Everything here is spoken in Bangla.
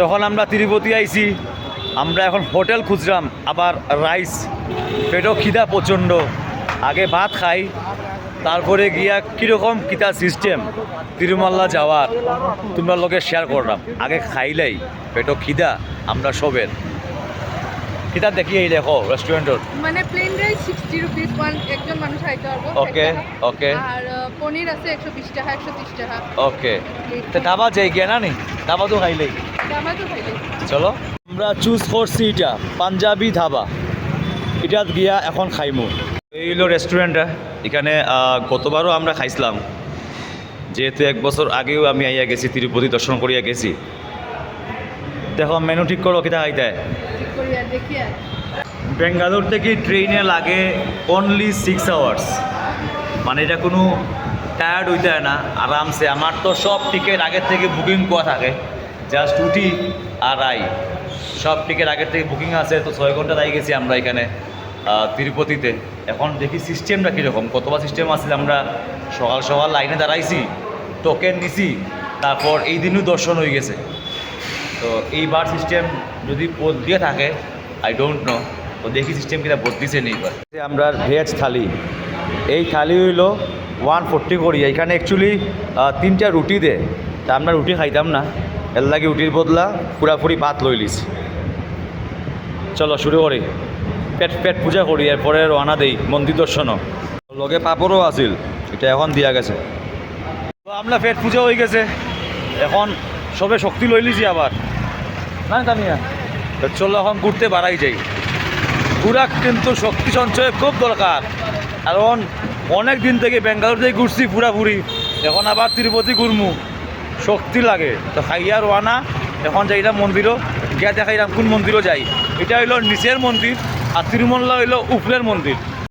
তখন আমরা তিরুপতি আইছি, আমরা এখন হোটেল খুঁজলাম, আবার রাইস, পেটও খিদা প্রচণ্ড। আগে ভাত খাই, তারপরে গিয়া কীরকম কিতা সিস্টেম তিরুমাল্লা যাওয়ার তোমরা লোকে শেয়ার করলাম। আগে খাইলেই পেটও খিদা আমরা সবের কিতা দেখি। এই দেখো রেস্টুরেন্টের মানে প্লেন রাইস 60 রুপিস একজন মানুষ খাইতে পারবো। ওকে ওকে। আর পনির আছে 120 টাকা 130 টাকা। ওকে, তো ধাবা যাই গিয়া না নি, ধাবা তো খাইলেই দামা তো খাইলে চলো। আমরা চুজ করছি এটা পাঞ্জাবি ধাবা, এটা গিয়া এখন খাইমু। এই হলো রেস্টুরেন্টটা। এখানে গতবারও আমরা খাইছিলাম, যেহেতু 1 বছর আগেও আমি আইয়া গেছি, তিরুপতি দর্শন করিয়া গেছি। দেখো মেনু ঠিক করো কিতা খাইতে। করিয়া দেখি আর বেঙ্গালোর থেকে ট্রেনে লাগে অনলি 6 আওয়ার্স, মানে এটা কোনো টায়ার্ড হইতে হয় না, আরামসে। আমার তো সব টিকিট আগের থেকে বুকিং করা থাকে, জাস্ট উঠি আর আই। সব টিকিট আগের থেকে বুকিং আছে, তো 6 ঘন্টা দাঁড়িয়ে গেছি আমরা এখানে তিরুপতিতে। এখন দেখি সিস্টেমটা কীরকম, কতবার সিস্টেম আসলে। আমরা সকাল সকাল লাইনে দাঁড়াইছি, টোকেন নিছি, তারপর এই দিনও দর্শন হয়ে গেছে। তো এইবার সিস্টেম যদি বদলিয়ে থাকে আই ডোন্ট নো, তো দেখি সিস্টেম কিনা বদলিছে নেই। এবার আমরা ভেজ থালি, এই থালি হইল 140 করি। এখানে অ্যাকচুয়ালি 3টা রুটি দে, তা আমরা রুটি খাইতাম না, এর লাগে রুটির বদলা পুরাপুরি ভাত লই লিছি। চলো শুরু করি, পেট পূজা করি, এরপরে রওনা দেই মন্দির দর্শনও। লগে পাপড়ও আছিল, এটা এখন দিয়া গেছে। তো আমরা পেট পূজা হয়ে গেছে, এখন সবে শক্তি লই লিছি আবার না তামিয়া। তো চলো এখন ঘুরতে বাড়াই যাই। ঘুরা কিন্তু শক্তি সঞ্চয় খুব দরকার, কারণ অনেক দিন থেকে বেঙ্গালোর থেকে ঘুরছি পুরাপুরি, এখন আবার তিরুপতি ঘুরমু, শক্তি লাগে। তো খাইয়া রওনা, এখন যাইলাম মন্দিরও, গিয়া দেখাইলাম কোন মন্দিরও যাই। এটা হইল নিচের মন্দির, আর তিরুমল্লা হইল উপরের মন্দির।